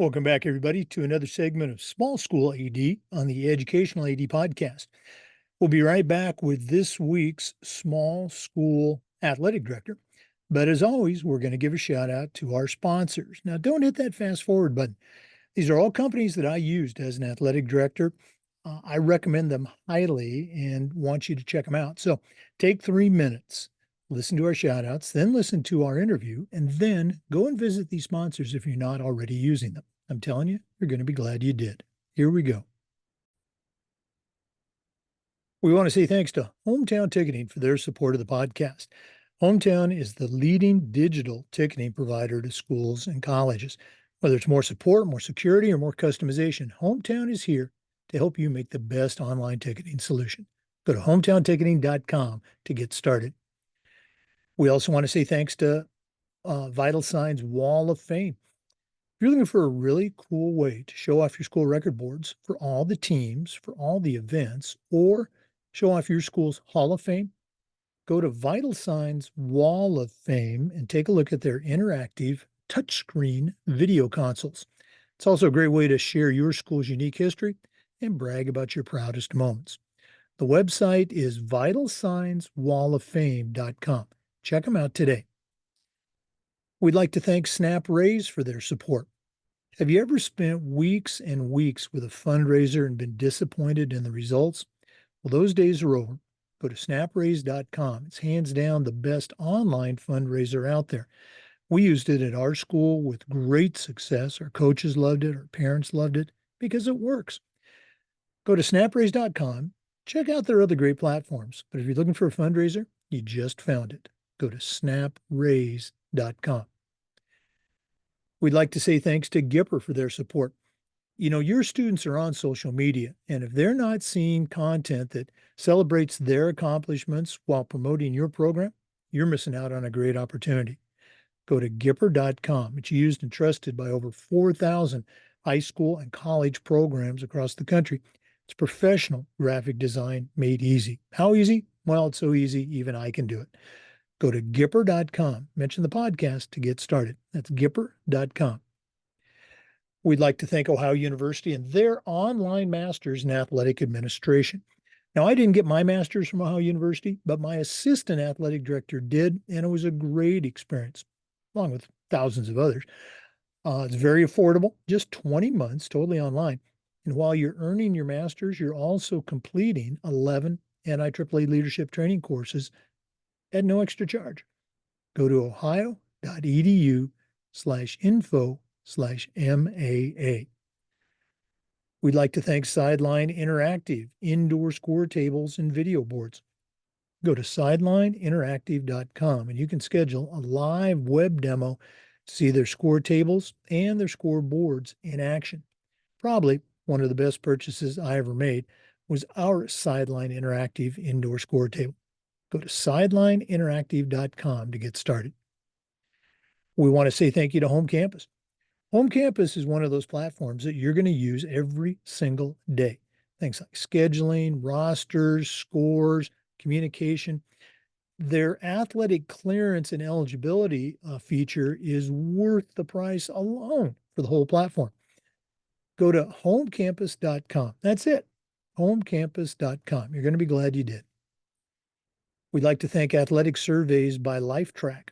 Welcome back, everybody, to another segment of Small School AD on the Educational AD Podcast. We'll be right back with this week's Small School Athletic Director. But as always, we're going to give a shout out to our sponsors. Now, don't hit that fast forward button. These are all companies that I used as an athletic director. I recommend them highly and want you to check them out. So take 3 minutes, listen to our shout outs, then listen to our interview, and then go and visit these sponsors if you're not already using them. I'm telling you, you're going to be glad you did. Here we go. We want to say thanks to Hometown Ticketing for their support of the podcast. Hometown is the leading digital ticketing provider to schools and colleges. Whether it's more support, more security, or more customization, Hometown is here to help you make the best online ticketing solution. Go to hometownticketing.com to get started. We also want to say thanks to Vital Signs Wall of Fame. If you're looking for a really cool way to show off your school record boards for all the teams, for all the events, or show off your school's Hall of Fame, go to Vital Signs Wall of Fame and take a look at their interactive touchscreen video consoles. It's also a great way to share your school's unique history and brag about your proudest moments. The website is vitalsignswalloffame.com. Check them out today. We'd like to thank Snap Raise for their support. Have you ever spent weeks and weeks with a fundraiser and been disappointed in the results? Well, those days are over. Go to snapraise.com. It's hands down the best online fundraiser out there. We used it at our school with great success. Our coaches loved it. Our parents loved it because it works. Go to snapraise.com. Check out their other great platforms. But if you're looking for a fundraiser, you just found it. Go to snapraise.com. We'd like to say thanks to Gipper for their support. You know, your students are on social media, and if they're not seeing content that celebrates their accomplishments while promoting your program, you're missing out on a great opportunity. Go to Gipper.com. It's used and trusted by over 4,000 high school and college programs across the country. It's professional graphic design made easy. How easy? Well, it's so easy, even I can do it. Go to Gipper.com. Mention the podcast to get started. That's Gipper.com. We'd like to thank Ohio University and their online master's in athletic administration. Now, I didn't get my master's from Ohio University, but my assistant athletic director did, and it was a great experience, along with thousands of others. It's very affordable, just 20 months, totally online. And while you're earning your master's, you're also completing 11 NIAAA leadership training courses at no extra charge. Go to ohio.edu/info/MAA. We'd like to thank Sideline Interactive, indoor score tables and video boards. Go to sidelineinteractive.com and you can schedule a live web demo to see their score tables and their score boards in action. Probably one of the best purchases I ever made was our Sideline Interactive indoor score table. Go to sidelineinteractive.com to get started. We want to say thank you to Home Campus. Home Campus is one of those platforms that you're going to use every single day. Things like scheduling, rosters, scores, communication. Their athletic clearance and eligibility feature is worth the price alone for the whole platform. Go to homecampus.com. That's it, homecampus.com. You're going to be glad you did. We'd like to thank Athletic Surveys by LifeTrack.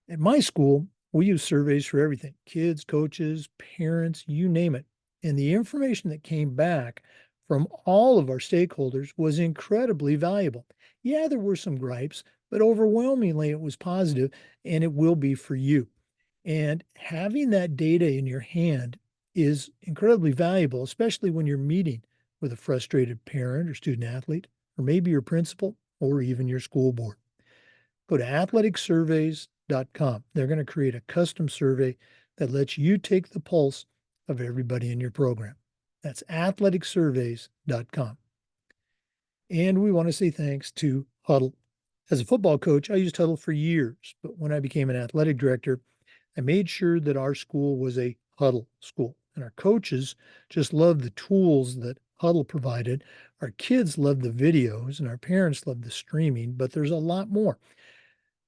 At my school, we use surveys for everything, kids, coaches, parents, you name it. And the information that came back from all of our stakeholders was incredibly valuable. Yeah, there were some gripes, but overwhelmingly it was positive, and it will be for you. And having that data in your hand is incredibly valuable, especially when you're meeting with a frustrated parent or student athlete, or maybe your principal, or even your school board. Go to athleticsurveys.com. They're going to create a custom survey that lets you take the pulse of everybody in your program. That's athleticsurveys.com. And we want to say thanks to Huddle. As a football coach, I used Huddle for years, but when I became an athletic director, I made sure that our school was a Huddle school. And our coaches just loved the tools that Huddle provided. Our kids loved the videos, and our parents loved the streaming, but there's a lot more.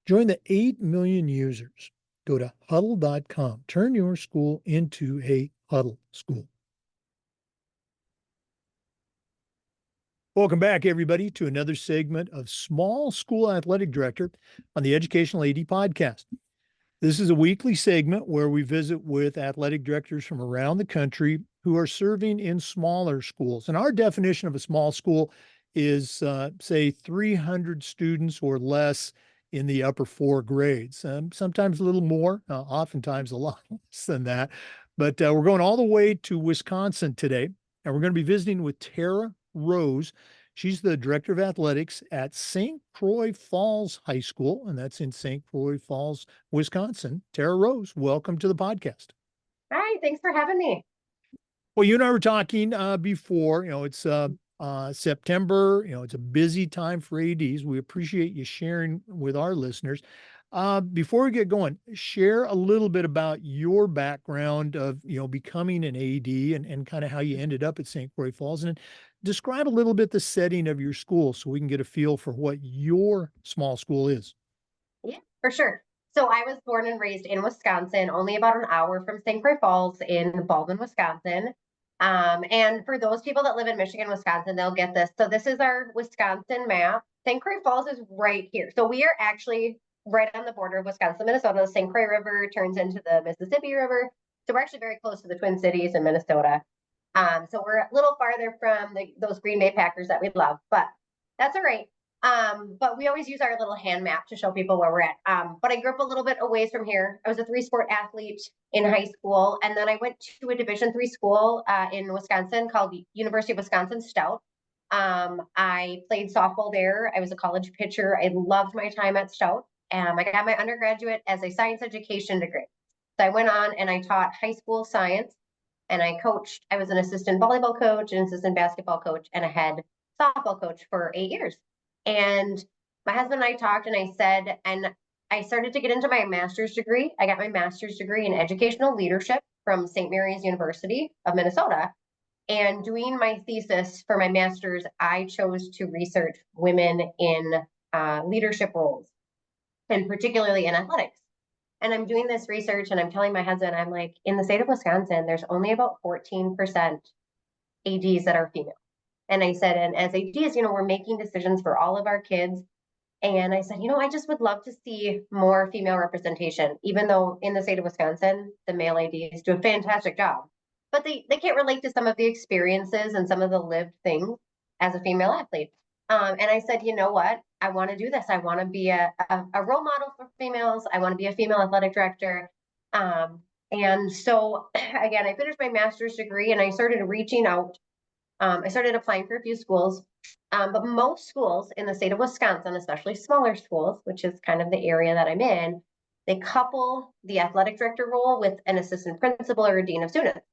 Join the 8 million users. Go to huddle.com. Turn your school into a Huddle School. Welcome back, everybody, to another segment of Small School Athletic Director on the Educational AD Podcast. This is a weekly segment where we visit with athletic directors from around the country who are serving in smaller schools. And our definition of a small school is, say, 300 students or less in the upper 4 grades. Sometimes a little more, oftentimes a lot less than that. But we're going all the way to Wisconsin today, and we're going to be visiting with Tara Rose. She's the director of athletics at St. Croix Falls High School, and that's in St. Croix Falls, Wisconsin. Tara Rose, welcome to the podcast. Hi, thanks for having me. Well, you and I were talking before, it's September, it's a busy time for ADs. We appreciate you sharing with our listeners. Before we get going, share a little bit about your background of, becoming an AD and kind of how you ended up at St. Croix Falls, and describe a little bit the setting of your school so we can get a feel for what your small school is. Yeah, for sure. So I was born and raised in Wisconsin, only about an hour from St. Croix Falls in Baldwin, Wisconsin. And for those people that live in Michigan, Wisconsin, they'll get this. So this is our Wisconsin map. St. Croix Falls is right here. So we are actually right on the border of Wisconsin, Minnesota. The St. Croix River turns into the Mississippi River. So we're actually very close to the Twin Cities in Minnesota. So we're a little farther from those Green Bay Packers that we love, but that's all right. But we always use our little hand map to show people where we're at. But I grew up a little bit away from here. I was a 3-sport athlete in high school, and then I went to a Division III school in Wisconsin called the University of Wisconsin Stout. I played softball there. I was a college pitcher. I loved my time at Stout. I got my undergraduate as a science education degree. So I went on and I taught high school science, and I coached. I was an assistant volleyball coach, an assistant basketball coach, and a head softball coach for 8 years. And my husband and I talked, and I said, and I started to get into my master's degree. I got my master's degree in educational leadership from St. Mary's University of Minnesota. And doing my thesis for my master's, I chose to research women in leadership roles, and particularly in athletics. And I'm doing this research, and I'm telling my husband, I'm like, in the state of Wisconsin, there's only about 14% ADs that are female. And I said, and as ADs, we're making decisions for all of our kids. And I said, I just would love to see more female representation, even though in the state of Wisconsin, the male ADs do a fantastic job. But they can't relate to some of the experiences and some of the lived things as a female athlete. And I said, you know what? I want to do this. I want to be a role model for females. I want to be a female athletic director. And so, again, I finished my master's degree, and I started reaching out. I started applying for a few schools, but most schools in the state of Wisconsin, especially smaller schools, which is kind of the area that I'm in, they couple the athletic director role with an assistant principal or a dean of students.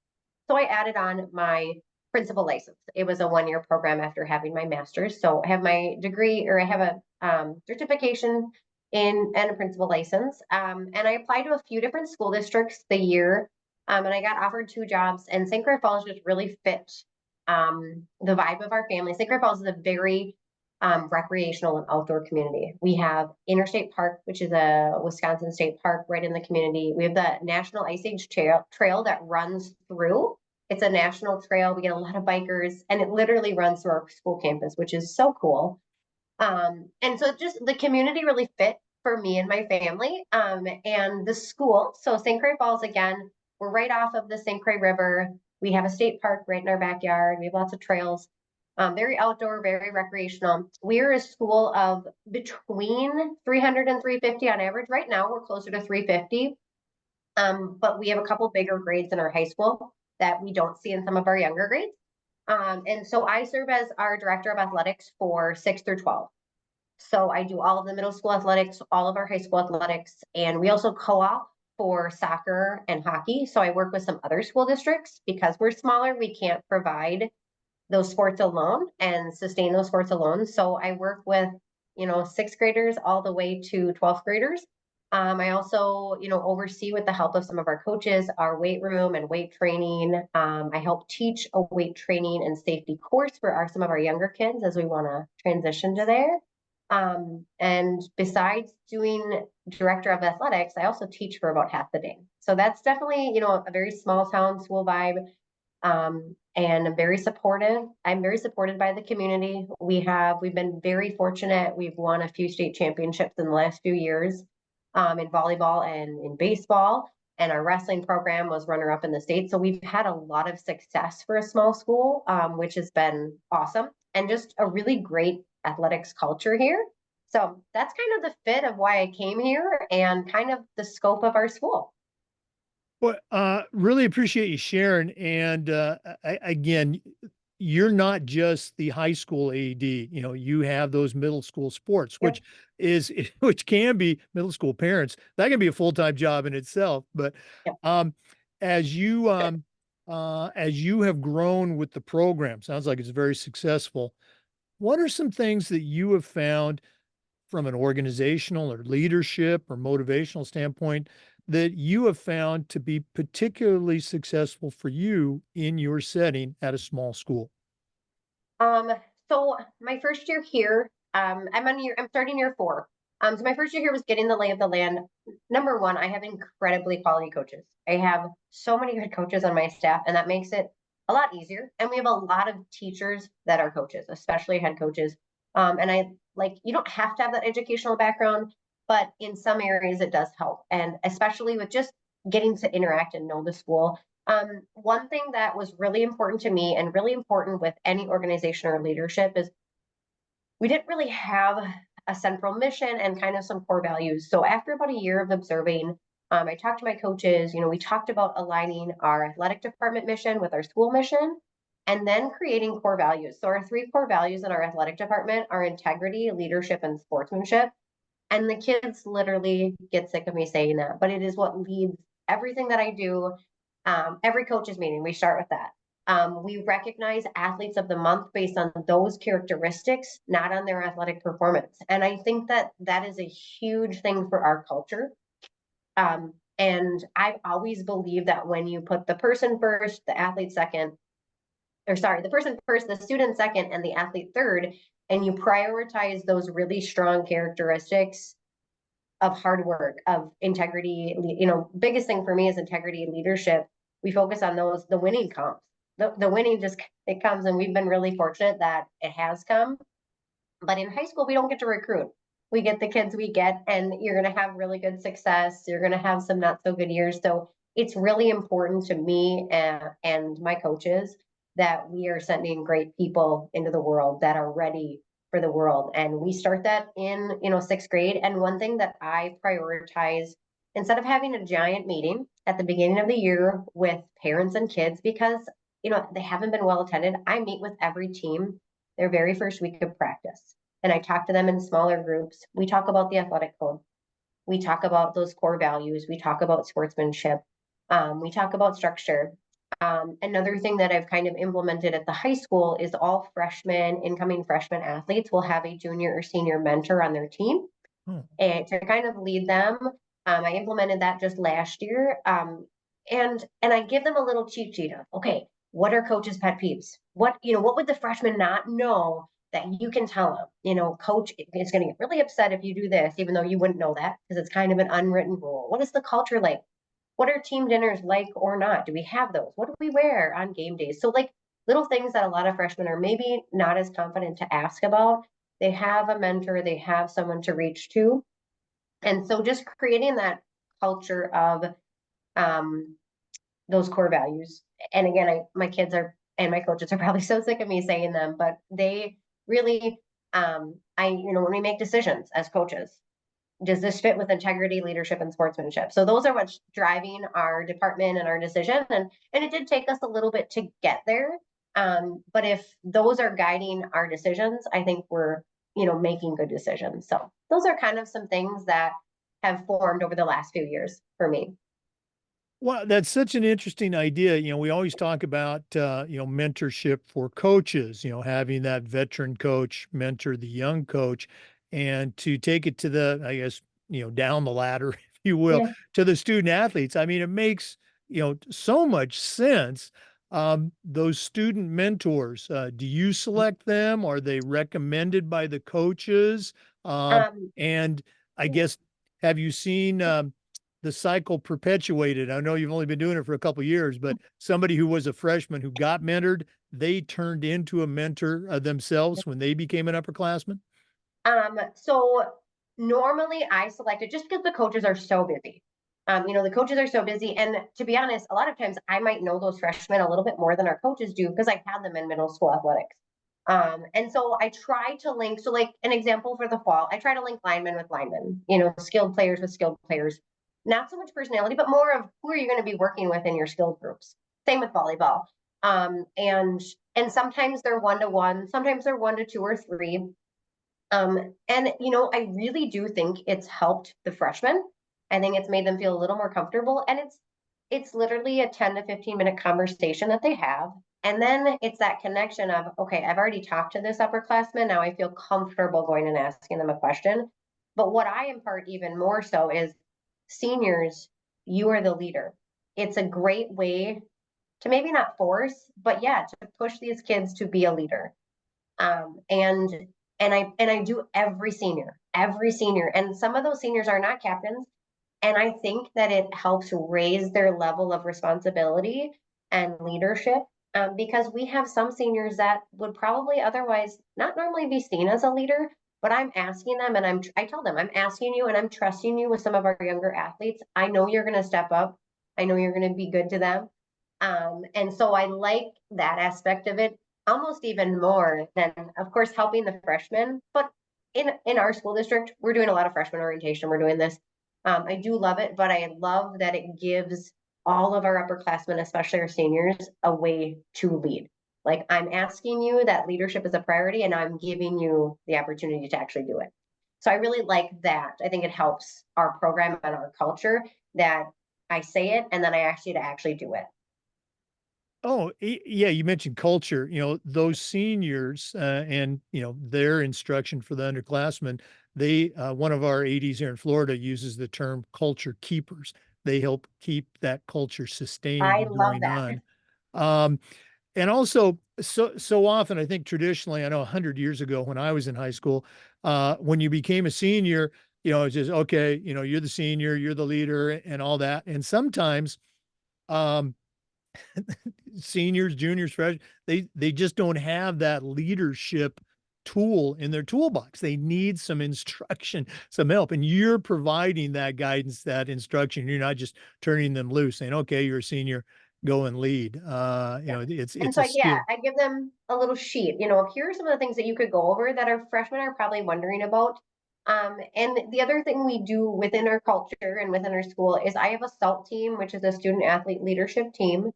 So I added on my principal license. It was a 1-year program after having my master's. So I have my degree, or I have a certification and a principal license. And I applied to a few different school districts the year, and I got offered 2 jobs. And St. Croix Falls just really fit the vibe of our family. St. Croix Falls is a very recreational and outdoor community. We have Interstate Park, which is a Wisconsin state park right in the community. We have the National Ice Age trail that runs through. It's a national trail. We get a lot of bikers, and it literally runs through our school campus, which is so cool. And so just the community really fit for me and my family. And the school, so St. Croix Falls, again, we're right off of the St. Croix River. We have a state park right in our backyard. We have lots of trails, very outdoor, very recreational. We're a school of between 300 and 350 on average. Right now, we're closer to 350. But we have a couple bigger grades in our high school that we don't see in some of our younger grades. And so I serve as our director of athletics for 6 through 12. So I do all of the middle school athletics, all of our high school athletics, and we also co-op for soccer and hockey. So I work with some other school districts. Because we're smaller, we can't provide those sports alone and sustain those sports alone. So I work with, 6th graders all the way to 12th graders. I also, oversee, with the help of some of our coaches, our weight room and weight training. I help teach a weight training and safety course for some of our younger kids as we want to transition to there. And besides doing director of athletics, I also teach for about half the day. So that's definitely, a very small town school vibe. And I'm very supportive. I'm very supported by the community. We've been very fortunate. We've won a few state championships in the last few years, in volleyball and in baseball. And our wrestling program was runner up in the state. So we've had a lot of success for a small school, which has been awesome, and just a really great athletics culture here. So that's kind of the fit of why I came here and kind of the scope of our school. Well, really appreciate you sharing. And again, you're not just the high school AD. You have those middle school sports, Yep. which can be middle school parents. That can be a full-time job in itself. But Yep. um, as you as you have grown with the program, sounds like it's very successful. What are some things that you have found from an organizational or leadership or motivational standpoint that you have found to be particularly successful for you in your setting at a small school? Um, so my first year here, I'm starting year 4. So my first year here was getting the lay of the land. Number one, I have incredibly quality coaches. I have so many good coaches on my staff, and that makes it a lot easier. And we have a lot of teachers that are coaches, especially head coaches. And I like, you don't have to have that educational background, but in some areas it does help. And especially with just getting to interact and know the school. One thing that was really important to me and really important with any organization or leadership is we didn't really have a central mission and kind of some core values. So after about a year of observing, I talked to my coaches. We talked about aligning our athletic department mission with our school mission, and then creating core values. So our 3 core values in our athletic department are integrity, leadership, and sportsmanship. And the kids literally get sick of me saying that, but it is what leads everything that I do. Every coaches meeting, we start with that. We recognize athletes of the month based on those characteristics, not on their athletic performance. And I think that that is a huge thing for our culture. And I've always believed that when you put the person first, the athlete second, or sorry, the person first, the student second, and the athlete third, and you prioritize those really strong characteristics of hard work, of integrity. Biggest thing for me is integrity and leadership. We focus on those. The winning comes. The winning just, it comes, and we've been really fortunate that it has come. But in high school, we don't get to recruit. We get the kids we get, and you're going to have really good success. You're going to have some not so good years. So it's really important to me and my coaches that we are sending great people into the world that are ready for the world. And we start that in, 6th grade. And one thing that I prioritize, instead of having a giant meeting at the beginning of the year with parents and kids, because, they haven't been well attended, I meet with every team their very first week of practice. And I talk to them in smaller groups. We talk about the athletic code. We talk about those core values. We talk about sportsmanship. We talk about structure. Another thing that I've kind of implemented at the high school is all incoming freshman athletes will have a junior or senior mentor on their team, and to kind of lead them. I implemented that just last year. And I give them a little cheat sheet of, okay, what are coaches' pet peeves? What would the freshman not know that you can tell them? Coach is going to get really upset if you do this, even though you wouldn't know that because it's kind of an unwritten rule. What is the culture like? What are team dinners like or not? Do we have those? What do we wear on game days? So like little things that a lot of freshmen are maybe not as confident to ask about. They have a mentor, they have someone to reach to. And so just creating that culture of um, those core values. And again, my kids are, and my coaches are probably so sick of me saying them, but they really, when we make decisions as coaches, does this fit with integrity, leadership, and sportsmanship? So those are what's driving our department and our decision. And it did take us a little bit to get there. But if those are guiding our decisions, I think we're, making good decisions. So those are kind of some things that have formed over the last few years for me. Well, that's such an interesting idea. We always talk about, mentorship for coaches, having that veteran coach mentor the young coach, and to take it to the, I guess, down the ladder, if you will, Yeah. to the student athletes. I mean, it makes, so much sense. Those student mentors, do you select them? Are they recommended by the coaches? Um, And I guess, have you seen the cycle perpetuated? I know you've only been doing it for a couple of years, but somebody who was a freshman who got mentored, they turned into a mentor themselves when they became an upperclassman? So normally I select it just because the coaches are so busy. The coaches are so busy. And to be honest, a lot of times I might know those freshmen a little bit more than our coaches do because I've had them in middle school athletics. And so I try to link, so like an example for the fall, I try to link linemen with linemen, skilled players with skilled players. Not so much personality, but more of who are you going to be working with in your skilled groups. Same with volleyball. And sometimes they're 1-to-1, sometimes they're 1 to 2 or 3. I really do think it's helped the freshmen. I think it's made them feel a little more comfortable. And it's literally a 10 to 15 minute conversation that they have. And then it's that connection of, okay, I've already talked to this upperclassman. Now I feel comfortable going and asking them a question. But what I impart even more so is seniors, you are the leader. It's a great way to maybe not force, but yeah, to push these kids to be a leader. And I do every senior, and some of those seniors are not captains, and I think that it helps raise their level of responsibility and leadership, because we have some seniors that would probably otherwise not normally be seen as a leader, but I'm asking them, and I tell them I'm asking you, and I'm trusting you with some of our younger athletes. I know you're going to step up. I know you're going to be good to them. And so I like that aspect of it almost even more than, of course, helping the freshmen. But in our school district, we're doing a lot of freshman orientation. We're doing this. I do love it, but I love that it gives all of our upperclassmen, especially our seniors, a way to lead. Like, I'm asking you that leadership is a priority, and I'm giving you the opportunity to actually do it. So I really like that. I think it helps our program and our culture that I say it and then I ask you to actually do it. Oh, yeah, you mentioned culture, those seniors, and, their instruction for the underclassmen, one of our ADs here in Florida uses the term culture keepers. They help keep that culture sustained I and love going that. on. Um, and also, so often, I think traditionally, I know 100 years ago when I was in high school, when you became a senior, it's just, okay, you're the senior, you're the leader and all that. And sometimes, um, seniors, juniors, freshmen, they just don't have that leadership tool in their toolbox. They need some instruction, some help, and you're providing that guidance, that instruction. You're not just turning them loose, saying, "Okay, you're a senior, go and lead." Yeah. And It's so, a yeah, skill. I give them a little sheet. Here are some of the things that you could go over that our freshmen are probably wondering about. And the other thing we do within our culture and within our school is I have a SALT team, which is a student athlete leadership team.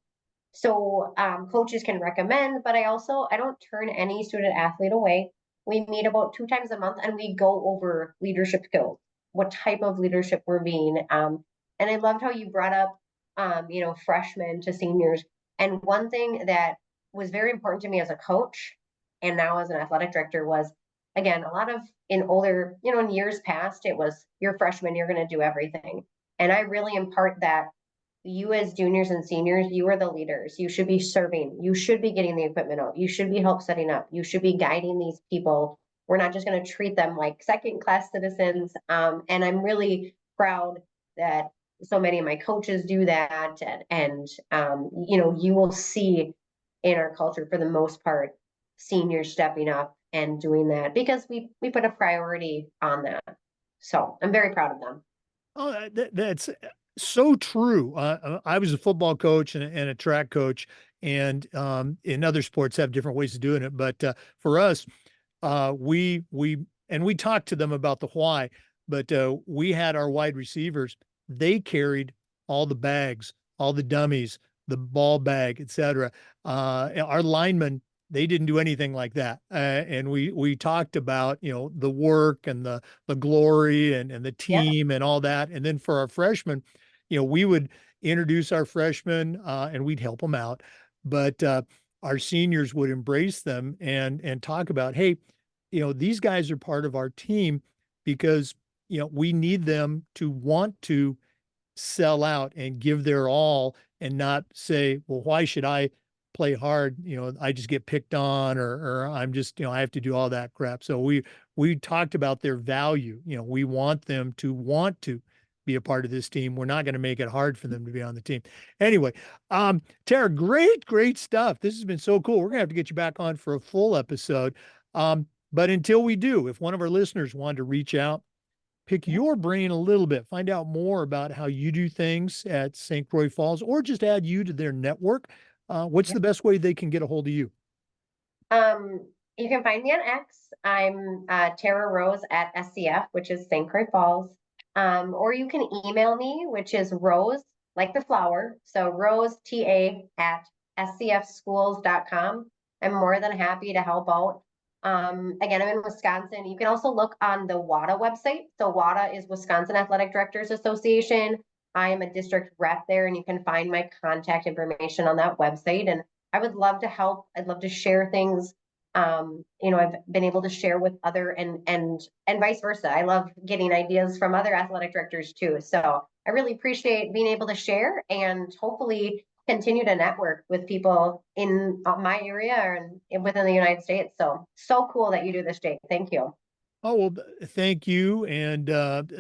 So coaches can recommend, but I don't turn any student athlete away. We meet about 2 times a month and we go over leadership skills, what type of leadership we're being. And I loved how you brought up, freshmen to seniors. And one thing that was very important to me as a coach and now as an athletic director was, again, a lot of in older, in years past, it was you're freshman, you're going to do everything. And I really impart that you as juniors and seniors, you are the leaders. You should be serving. You should be getting the equipment out. You should be help setting up. You should be guiding these people. We're not just going to treat them like second class citizens. And I'm really proud that so many of my coaches do that. And you will see in our culture for the most part, seniors stepping up and doing that because we put a priority on that. So I'm very proud of them. Oh, that's so true. I was a football coach and a track coach, and in other sports have different ways of doing it. But for us, we talked to them about the why, but we had our wide receivers. They carried all the bags, all the dummies, the ball bag, etc. Our linemen, they didn't do anything like that. And we talked about the work and the glory and the Yeah. team and all that. And then for our freshmen, we would introduce our freshmen and we'd help them out, but our seniors would embrace them and talk about, hey, these guys are part of our team because, we need them to want to sell out and give their all and not say, well, why should I play hard, I just get picked on, or I'm just, I have to do all that crap. So we talked about their value. We want them to want to be a part of this team. We're not going to make it hard for them to be on the team. Anyway, Tara, great stuff. This has been so cool. We're gonna have to get you back on for a full episode. But until we do, if one of our listeners wanted to reach out, pick your brain a little bit, find out more about how you do things at St. Croix Falls, or just add you to their network, what's the best way they can get a hold of you? You can find me on X. I'm Tara Rose at SCF, which is St. Croix Falls. Or you can email me, which is Rose, like the flower. So Rose TA at scfschools.com. I'm more than happy to help out. Again, I'm in Wisconsin. You can also look on the WADA website. So WADA is Wisconsin Athletic Directors Association. I am a district rep there, and you can find my contact information on that website. And I would love to help. I'd love to share things. I've been able to share with other and vice versa. I love getting ideas from other athletic directors too. So I really appreciate being able to share and hopefully continue to network with people in my area and within the United States. So cool that you do this, Jake. Thank you. Oh, well, thank you. And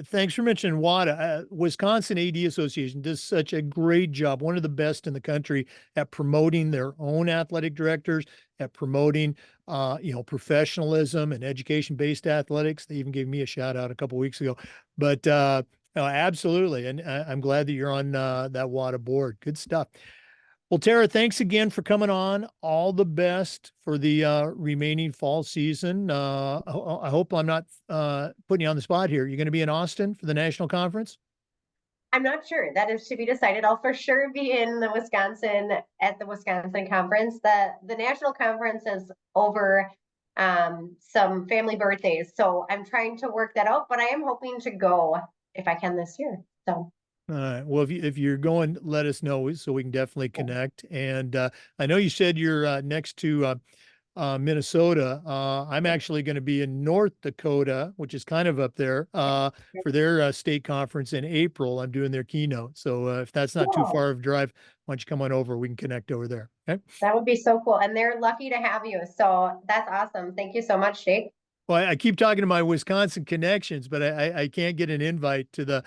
thanks for mentioning WADA. Wisconsin AD Association does such a great job, one of the best in the country at promoting their own athletic directors, at promoting, professionalism and education-based athletics. They even gave me a shout out a couple of weeks ago. But absolutely. And I'm glad that you're on that WADA board. Good stuff. Well, Tara, thanks again for coming on. All the best for the remaining fall season. I hope I'm not putting you on the spot here. You're going to be in Austin for the national conference? I'm not sure. That is to be decided. I'll for sure be in the Wisconsin at the Wisconsin conference. The national conference is over some family birthdays, so I'm trying to work that out. But I am hoping to go if I can this year. So. All right. Well, if you're going, let us know so we can definitely connect. And I know you said you're next to Minnesota. I'm actually going to be in North Dakota, which is kind of up there, for their state conference in April. I'm doing their keynote. So if that's not too far of a drive, why don't you come on over? We can connect over there. Okay. That would be so cool. And they're lucky to have you. So that's awesome. Thank you so much, Jake. Well, I keep talking to my Wisconsin connections, but I can't get an invite to the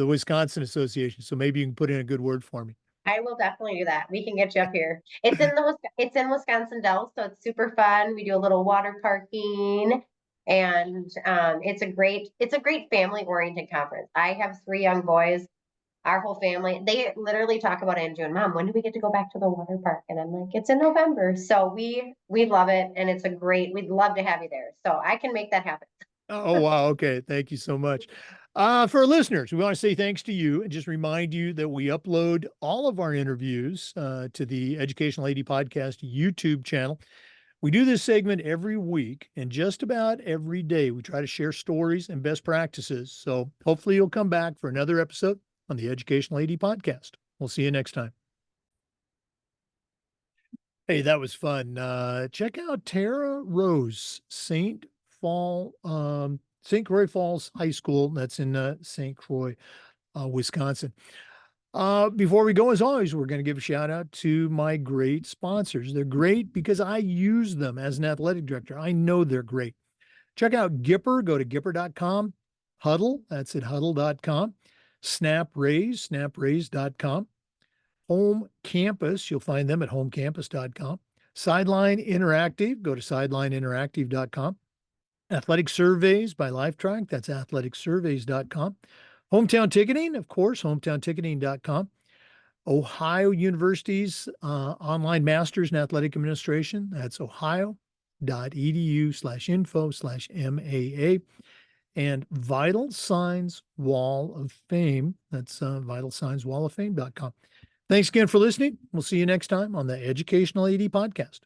Wisconsin Association. So maybe you can put in a good word for me. I will definitely do that. We can get you up here. It's in Wisconsin Dells, so it's super fun. We do a little water parking, and it's a great family oriented conference. I have 3 young boys. Our whole family, they literally talk about it in June. Mom, when do we get to go back to the water park? And I'm like, it's in November. So we love it, and we'd love to have you there. So I can make that happen. Oh, wow. Okay. Thank you so much. For our listeners, we want to say thanks to you and just remind you that we upload all of our interviews to the Educational AD Podcast YouTube channel. We do this segment every week, and just about every day we try to share stories and best practices. So hopefully you'll come back for another episode on the Educational AD Podcast. We'll see you next time. Hey, that was fun. Check out Tara Rose, St. Croix Falls High School. That's in St. Croix, Wisconsin. Before we go, as always, we're going to give a shout out to my great sponsors. They're great because I use them as an athletic director. I know they're great. Check out Gipper. Go to Gipper.com. Huddle, that's at Huddle.com. SnapRaise.com. Home Campus, you'll find them at homecampus.com. Sideline Interactive, go to sidelineinteractive.com. Athletic Surveys by LifeTrack, that's athleticsurveys.com. Hometown Ticketing, of course, hometownticketing.com. Ohio University's online masters in athletic administration, that's ohio.edu/info/MAA. And Vital Signs Wall of Fame, that's vitalsignswalloffame.com. Thanks again for listening. We'll see you next time on the Educational AD Podcast.